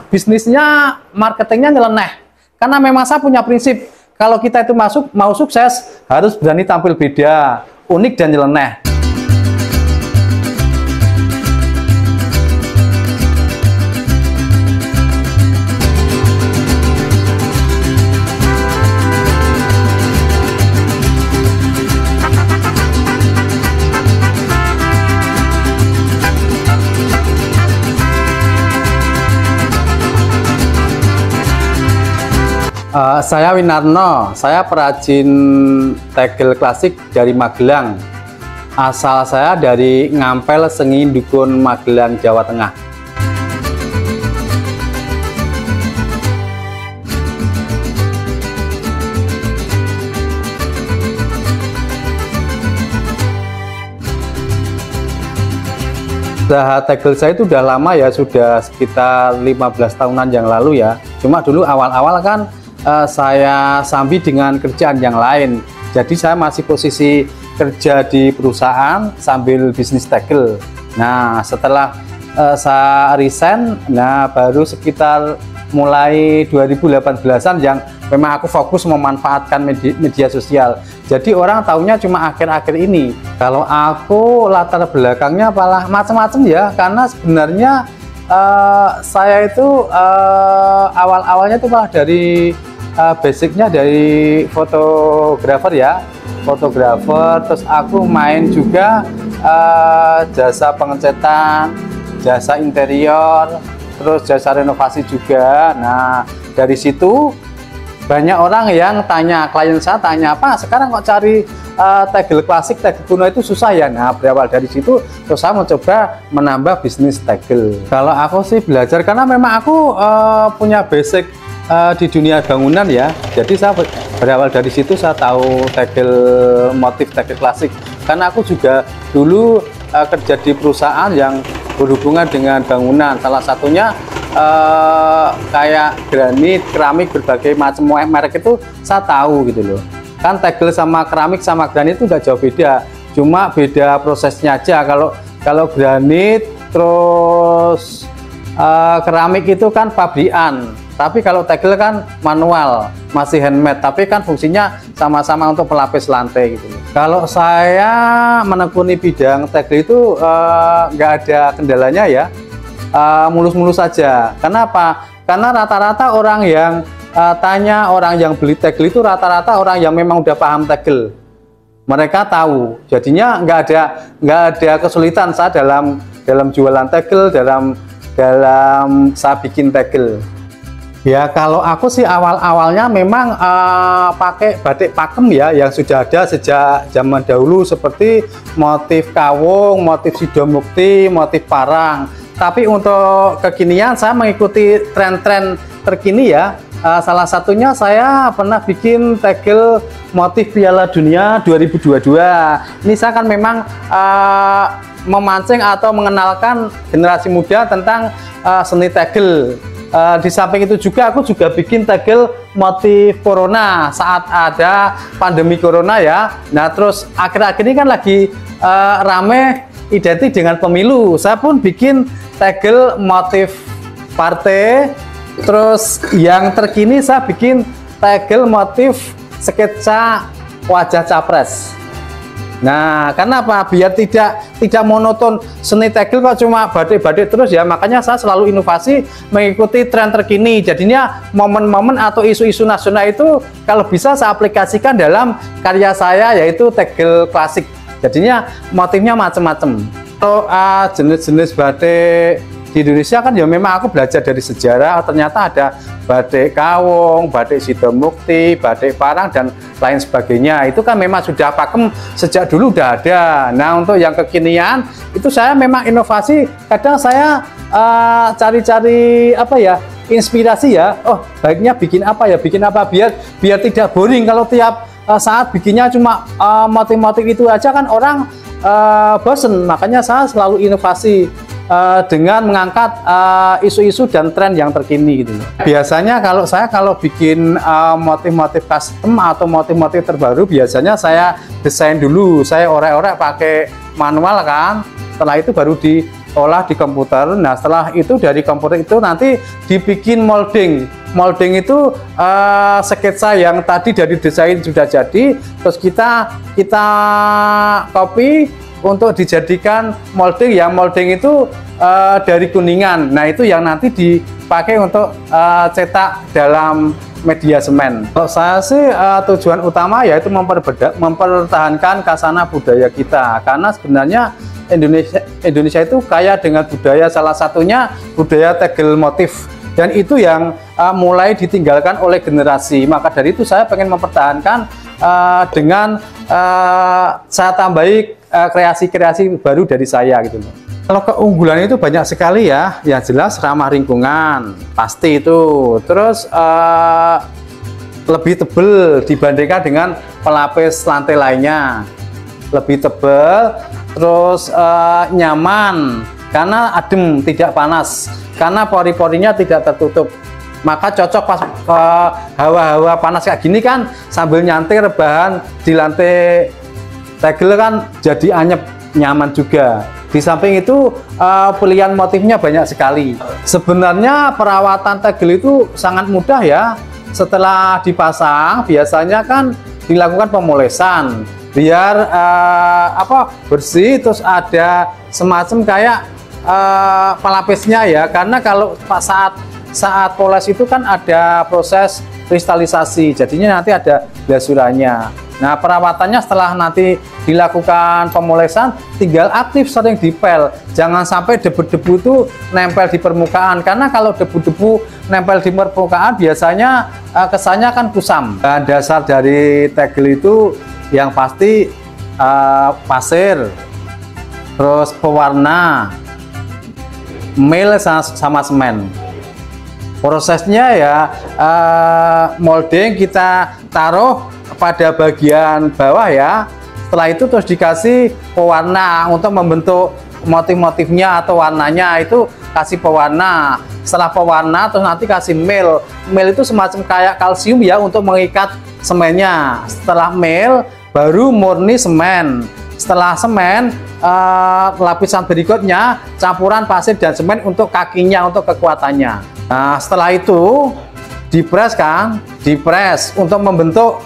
bisnisnya, marketingnya nyeleneh. Karena memang saya punya prinsip, kalau kita itu mau sukses, harus berani tampil beda, unik dan nyeleneh. Saya Winarno, saya perajin tegel klasik dari Magelang. Asal saya dari Ngampel, Sengi, Dukun, Magelang, Jawa Tengah. Usaha tegel saya itu udah lama ya, sudah sekitar 15 tahunan yang lalu ya. Cuma dulu awal-awal kan saya sambil dengan kerjaan yang lain, jadi saya masih posisi kerja di perusahaan sambil bisnis tegel. Nah, setelah saya resign, nah baru sekitar mulai 2018-an yang memang aku fokus memanfaatkan media sosial. Jadi orang tahunya cuma akhir-akhir ini. Kalau aku latar belakangnya malah macam-macam ya, karena sebenarnya saya itu awal-awalnya itu malah dari basicnya dari fotografer ya, terus aku main juga jasa pengecetan, jasa interior, terus jasa renovasi juga. Nah, dari situ banyak orang yang tanya, klien saya tanya, Pak, sekarang kok cari tegel klasik, tegel kuno itu susah ya? Nah, berawal dari situ terus saya mencoba menambah bisnis tegel. Kalau aku sih belajar karena memang aku punya basic di dunia bangunan ya, jadi saya berawal dari situ. Saya tahu tegel, motif tegel klasik karena aku juga dulu kerja di perusahaan yang berhubungan dengan bangunan, salah satunya kayak granit, keramik, berbagai macam merek itu saya tahu gitu loh. Kan tegel sama keramik sama granit itu udah jauh beda, cuma beda prosesnya aja. Kalau granit terus keramik itu kan pabrikan, tapi kalau tegel kan manual, masih handmade, tapi kan fungsinya sama-sama untuk pelapis lantai gitu. Kalau saya menekuni bidang tegel itu nggak ada kendalanya ya, mulus-mulus saja. Kenapa? Karena rata-rata orang yang tanya, orang yang beli tegel itu rata-rata orang yang memang udah paham tegel. Mereka tahu, jadinya nggak ada kesulitan saya dalam jualan tegel, dalam saya bikin tegel. Ya, kalau aku sih awal-awalnya memang pakai batik pakem ya, yang sudah ada sejak zaman dahulu seperti motif kawung, motif sidomukti, motif parang. Tapi untuk kekinian saya mengikuti tren-tren terkini ya. Salah satunya saya pernah bikin tegel motif Piala Dunia 2022. Ini saya kan memang memancing atau mengenalkan generasi muda tentang seni tegel. Di samping itu juga aku juga bikin tegel motif corona saat ada pandemi corona ya. Nah, terus akhir-akhir ini kan lagi rame identik dengan pemilu. Saya pun bikin tegel motif partai. Terus yang terkini saya bikin tegel motif sketsa wajah capres. Nah, karena apa? Biar tidak monoton seni tegel kok cuma batik-batik terus ya. Makanya saya selalu inovasi mengikuti tren terkini. Jadinya momen-momen atau isu-isu nasional itu kalau bisa saya aplikasikan dalam karya saya, yaitu tegel klasik. Jadinya motifnya macam-macam. Kalau jenis-jenis batik di Indonesia kan ya memang aku belajar dari sejarah. Ternyata ada batik kawung, batik sidomukti, batik parang dan lain sebagainya. Itu kan memang sudah pakem sejak dulu udah ada. Nah, untuk yang kekinian itu saya memang inovasi. Kadang saya cari-cari apa ya, inspirasi ya. Oh, baiknya bikin apa ya, biar tidak boring. Kalau tiap saat bikinnya cuma motif-motif itu aja kan orang bosen. Makanya saya selalu inovasi dengan mengangkat isu-isu dan tren yang terkini gitu loh. Biasanya kalau bikin motif-motif custom atau motif-motif terbaru, biasanya saya desain dulu, saya orek-orek pakai manual kan. Setelah itu baru diolah di komputer. Nah setelah itu dari komputer itu nanti dibikin molding. Molding itu sketsa yang tadi dari desain sudah jadi, terus kita copy untuk dijadikan molding. Yang molding itu dari kuningan. Nah itu yang nanti dipakai untuk cetak dalam media semen. Kalau saya sih tujuan utama yaitu mempertahankan khasana budaya kita, karena sebenarnya Indonesia itu kaya dengan budaya, salah satunya budaya tegel motif, dan itu yang mulai ditinggalkan oleh generasi. Maka dari itu saya pengen mempertahankan dengan saya tambahi kreasi-kreasi baru dari saya gitu loh. Kalau keunggulan itu banyak sekali ya, yang jelas ramah lingkungan, pasti itu. Terus lebih tebal dibandingkan dengan pelapis lantai lainnya, lebih tebal. Terus nyaman, karena adem, tidak panas, karena pori-porinya tidak tertutup. Maka cocok pas hawa-hawa panas kayak gini kan, sambil nyantai rebahan di lantai tegel kan jadi anyep, nyaman juga. Di samping itu pilihan motifnya banyak sekali. Sebenarnya perawatan tegel itu sangat mudah ya. Setelah dipasang biasanya kan dilakukan pemolesan biar bersih, terus ada semacam kayak pelapisnya ya. Karena kalau saat poles itu kan ada proses kristalisasi, jadinya nanti ada glasurannya. Nah perawatannya setelah nanti dilakukan pemolesan tinggal aktif sering dipel, jangan sampai debu-debu itu nempel di permukaan, karena kalau debu-debu nempel di permukaan biasanya kesannya kan kusam. Dan dasar dari tegel itu yang pasti pasir, terus pewarna, mil sama semen. Prosesnya ya molding kita taruh pada bagian bawah ya. Setelah itu terus dikasih pewarna untuk membentuk motif-motifnya atau warnanya, itu kasih pewarna. Setelah pewarna terus nanti kasih mil. Mil itu semacam kayak kalsium ya untuk mengikat semennya. Setelah mil baru murni semen. Setelah semen lapisan berikutnya campuran pasir dan semen untuk kakinya, untuk kekuatannya. Nah setelah itu dipres kan, dipres untuk membentuk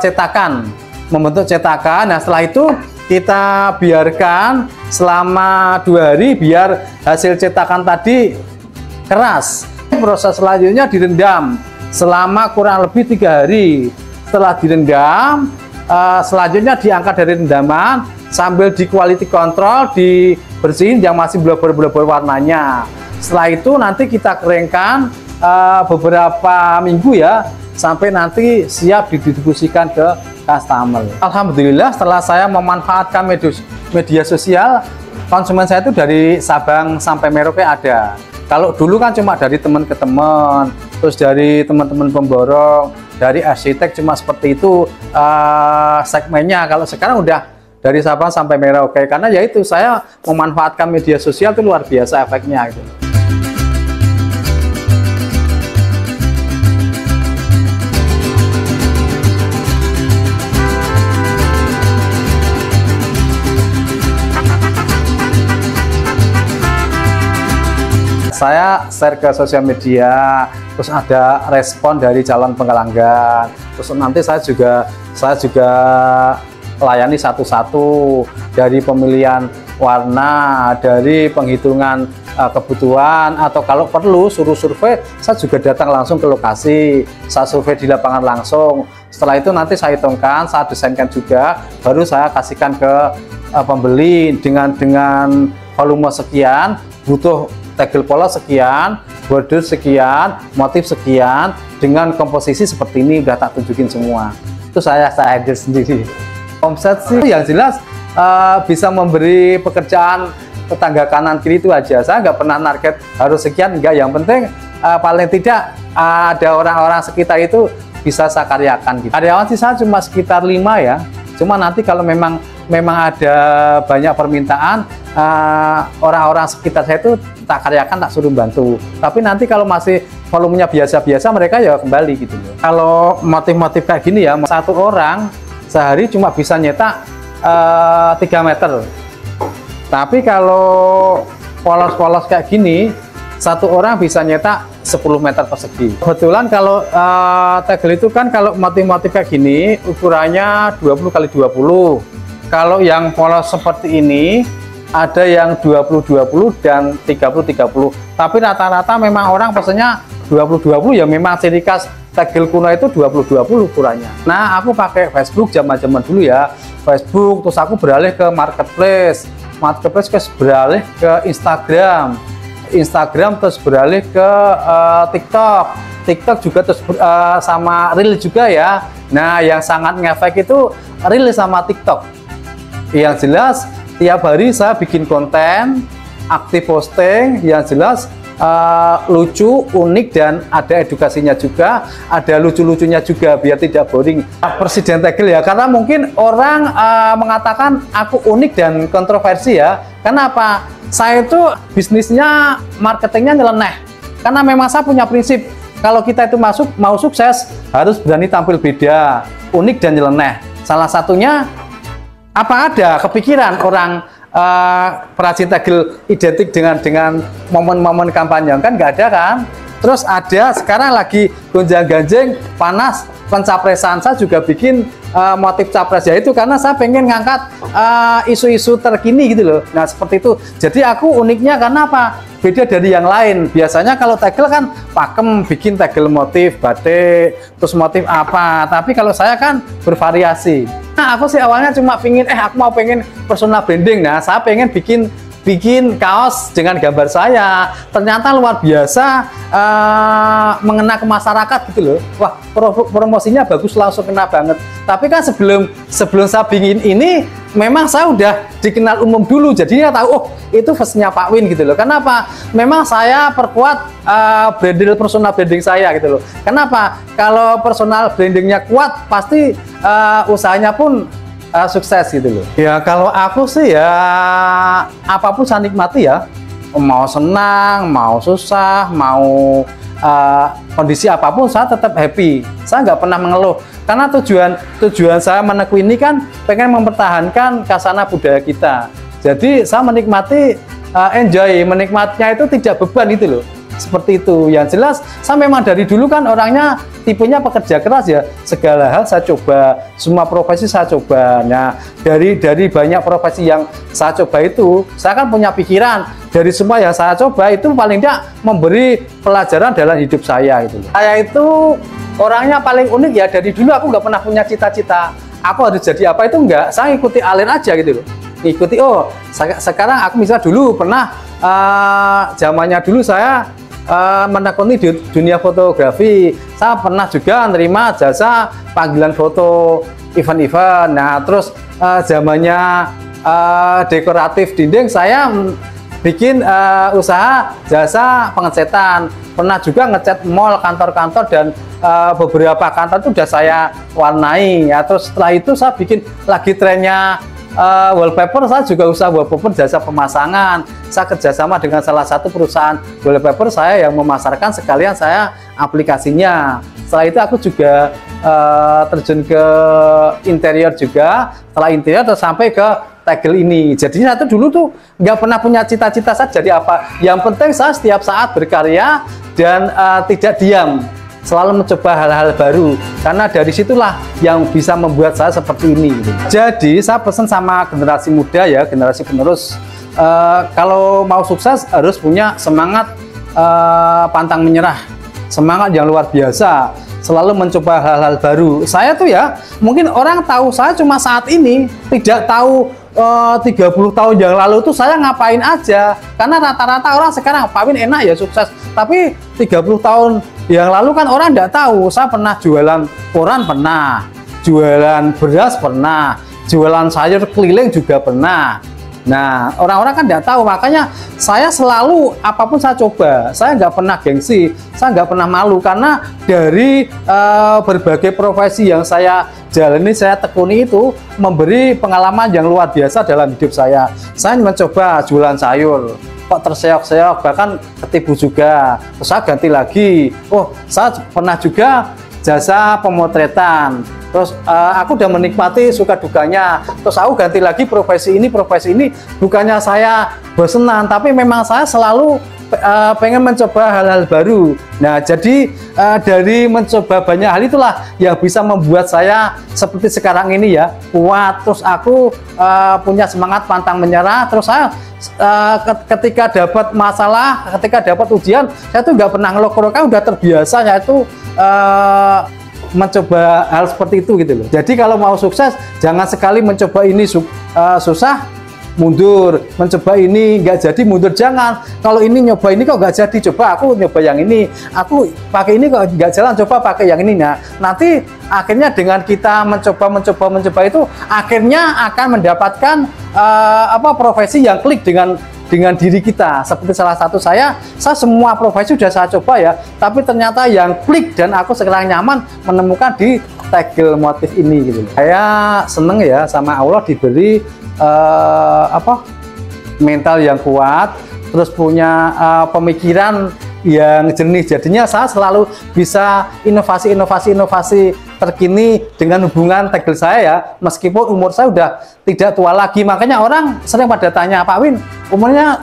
cetakan, Nah setelah itu kita biarkan selama 2 hari biar hasil cetakan tadi keras. Proses selanjutnya direndam selama kurang lebih 3 hari. Setelah direndam, selanjutnya diangkat dari rendaman sambil di quality control, dibersihin yang masih blur-blur warnanya. Setelah itu nanti kita keringkan beberapa minggu ya, sampai nanti siap didistribusikan ke customer. Alhamdulillah setelah saya memanfaatkan media sosial, konsumen saya itu dari Sabang sampai Merauke ada. Kalau dulu kan cuma dari teman ke teman, terus dari teman-teman pemborong, dari arsitek, cuma seperti itu segmennya. Kalau sekarang udah dari Sabang sampai Merauke, karena yaitu saya memanfaatkan media sosial itu luar biasa efeknya gitu. Saya share ke sosial media, terus ada respon dari calon pelanggan, terus nanti saya juga layani satu-satu, dari pemilihan warna, dari penghitungan kebutuhan, atau kalau perlu suruh survei, saya juga datang langsung ke lokasi, saya survei di lapangan langsung. Setelah itu nanti saya hitungkan, saya desainkan juga, baru saya kasihkan ke pembeli dengan volume sekian, butuh tegel polos sekian, bordir sekian, motif sekian, dengan komposisi seperti ini udah tak tunjukin semua. Itu saya handle sendiri. Omset sih yang jelas bisa memberi pekerjaan tetangga kanan kiri itu aja. Saya nggak pernah target harus sekian, enggak. Yang penting paling tidak ada orang-orang sekitar itu bisa saya karyakan gitu. Karyawan sih saya cuma sekitar 5 ya. Cuma nanti kalau memang ada banyak permintaan, orang-orang sekitar saya itu tak karyakan, tak suruh bantu. Tapi nanti kalau masih volumenya biasa-biasa, mereka ya kembali gitu loh. Kalau motif-motif kayak gini ya, satu orang sehari cuma bisa nyetak 3 meter. Tapi kalau polos-polos kayak gini, satu orang bisa nyetak 10 meter persegi. Kebetulan kalau tegel itu kan kalau motif-motif kayak gini ukurannya 20 kali 20. Kalau yang polos seperti ini ada yang 20-20 dan 30-30. Tapi rata-rata memang orang pesennya 20-20, ya memang ciri khas tegel kuno itu 20-20 ukurannya. Nah, aku pakai Facebook zaman-zaman dulu ya. Facebook, terus aku beralih ke marketplace. Marketplace terus beralih ke Instagram. Instagram terus beralih ke TikTok. TikTok juga terus sama Reel juga ya. Nah, yang sangat ngefek itu Reel sama TikTok. Yang jelas tiap hari saya bikin konten, aktif posting, yang jelas lucu, unik, dan ada edukasinya juga, ada lucu-lucunya juga biar tidak boring. Presiden tegel ya, karena mungkin orang mengatakan aku unik dan kontroversi ya. Kenapa? Saya itu bisnisnya, marketingnya nyeleneh. Karena memang saya punya prinsip, kalau kita itu mau sukses harus berani tampil beda, unik dan nyeleneh. Salah satunya apa ada kepikiran orang perajin tegel identik dengan momen-momen kampanye, kan nggak ada kan. Terus ada sekarang lagi gonjang-ganjing panas pencapresan, saya juga bikin motif capres, ya itu karena saya pengen ngangkat isu-isu terkini gitu loh. Nah seperti itu, jadi aku uniknya karena apa? Beda dari yang lain. Biasanya kalau tegel kan pakem, bikin tegel motif batik, terus motif apa, tapi kalau saya kan bervariasi. Nah aku sih awalnya cuma aku mau pengen personal branding. Nah saya pengen bikin kaos dengan gambar saya, ternyata luar biasa mengena ke masyarakat gitu loh. Wah, promosinya bagus, langsung kena banget. Tapi kan sebelum saya bikin ini memang saya udah dikenal umum dulu, jadinya tahu oh itu versi-nya Pak Win gitu loh. Kenapa? Memang saya perkuat personal branding saya gitu loh. Kenapa? Kalau personal brandingnya kuat pasti usahanya pun sukses gitu loh. Ya kalau aku sih ya apapun saya nikmati ya, mau senang, mau susah, mau kondisi apapun saya tetap happy. Saya nggak pernah mengeluh karena tujuan saya menekuni ini kan pengen mempertahankan khasana budaya kita. Jadi saya menikmati, enjoy, menikmatinya itu tidak beban gitu loh. Seperti itu. Yang jelas saya memang dari dulu kan orangnya tipenya pekerja keras ya, segala hal saya coba, semua profesi saya coba. Nah dari banyak profesi yang saya coba itu, saya kan punya pikiran dari semua yang saya coba itu paling tidak memberi pelajaran dalam hidup saya gitu. Saya itu orangnya paling unik ya, dari dulu aku nggak pernah punya cita-cita aku harus jadi apa, itu enggak, saya ikuti alir aja gitu loh. Ikuti, oh sekarang aku misalnya dulu pernah zamannya dulu saya menekuni di dunia fotografi, saya pernah juga menerima jasa panggilan foto event-event. Nah terus zamannya dekoratif dinding, saya bikin usaha jasa pengecetan, pernah juga ngecat mall, kantor-kantor, dan beberapa kantor itu sudah saya warnai ya. Terus setelah itu saya bikin lagi trennya wallpaper, saya juga usaha wallpaper jasa pemasangan. Saya kerjasama dengan salah satu perusahaan wallpaper saya yang memasarkan, sekalian saya aplikasinya. Setelah itu aku juga terjun ke interior juga. Setelah interior terus sampai ke tegel ini. Jadi saya tuh dulu tuh nggak pernah punya cita-cita saya jadi apa. Yang penting saya setiap saat berkarya dan tidak diam. Selalu mencoba hal-hal baru, karena dari situlah yang bisa membuat saya seperti ini gitu. Jadi saya pesan sama generasi muda ya, generasi penerus, kalau mau sukses harus punya semangat pantang menyerah, semangat yang luar biasa, selalu mencoba hal-hal baru. Saya tuh ya, mungkin orang tahu saya cuma saat ini, tidak tahu 30 tahun yang lalu tuh saya ngapain aja. Karena rata-rata orang sekarang Pak Win enak ya sukses, tapi 30 tahun yang lalu kan orang nggak tahu. Saya pernah jualan koran, pernah jualan beras, pernah jualan sayur keliling juga pernah. Nah orang-orang kan nggak tahu, makanya saya selalu apapun saya coba, saya nggak pernah gengsi, saya nggak pernah malu, karena dari berbagai profesi yang saya jalani, saya tekuni itu memberi pengalaman yang luar biasa dalam hidup saya. Saya mencoba jualan sayur, kok terseok-seok, bahkan ketipu juga, terus saya ganti lagi. Oh saya pernah juga jasa pemotretan, terus aku udah menikmati suka dukanya, terus aku ganti lagi profesi ini, bukannya saya bosenan, tapi memang saya selalu pengen mencoba hal-hal baru. Nah, jadi dari mencoba banyak hal itulah yang bisa membuat saya seperti sekarang ini ya, kuat. Terus aku punya semangat pantang menyerah. Terus saya ketika dapat masalah, ketika dapat ujian, saya tuh nggak pernah ngelok-ngelokan, udah terbiasa. Saya tuh mencoba hal seperti itu gitu loh. Jadi kalau mau sukses, jangan sekali mencoba ini susah mundur, mencoba ini nggak jadi mundur, jangan. Kalau ini nyoba ini kok nggak jadi, coba aku nyoba yang ini, aku pakai ini kok nggak jalan, coba pakai yang ini. Nah, nanti akhirnya dengan kita mencoba itu akhirnya akan mendapatkan profesi yang klik dengan diri kita. Seperti salah satu saya semua profesi sudah saya coba ya, tapi ternyata yang klik dan aku sekarang nyaman menemukan di tegel motif ini gitu. Saya seneng ya sama Allah diberi mental yang kuat, terus punya pemikiran yang jernih, jadinya saya selalu bisa inovasi terkini dengan hubungan tegel saya ya, meskipun umur saya udah tidak tua lagi. Makanya orang sering pada tanya, Pak Win umurnya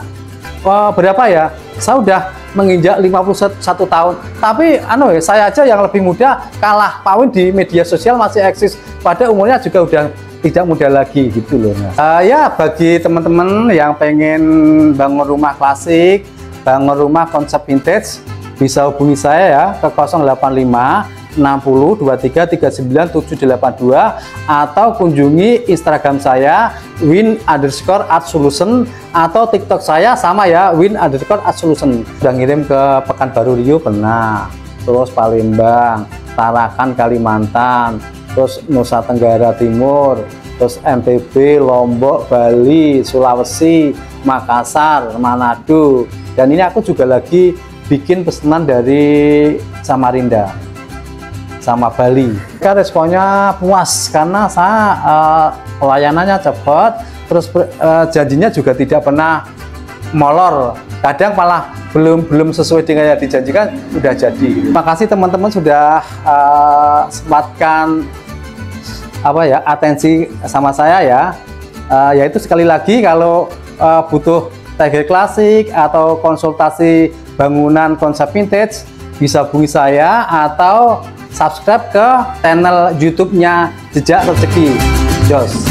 berapa ya? Saya udah menginjak 51 tahun, tapi saya aja yang lebih muda kalah. Pak Win di media sosial masih eksis, pada umurnya juga udah tidak muda lagi gitu loh. Ya, bagi teman-teman yang pengen bangun rumah klasik, bangun rumah konsep vintage, bisa hubungi saya ya ke 085 60 23 39 782 atau kunjungi Instagram saya win_art_solution atau TikTok saya sama ya win_art_solution. Udah ngirim ke Pekanbaru Riau pernah, terus Palembang, Tarakan Kalimantan, terus Nusa Tenggara Timur, terus NTB, Lombok, Bali, Sulawesi, Makassar, Manado, dan ini aku juga lagi bikin pesanan dari Samarinda sama Bali. Responnya puas karena saya pelayanannya cepat, terus janjinya juga tidak pernah molor, kadang malah belum sesuai dengan yang dijanjikan udah jadi. Terima kasih teman-teman sudah sempatkan atensi sama saya ya. Yaitu sekali lagi kalau butuh tegel klasik atau konsultasi bangunan konsep vintage, bisa hubungi saya atau subscribe ke channel YouTube-nya Jejak Rezeki Jos.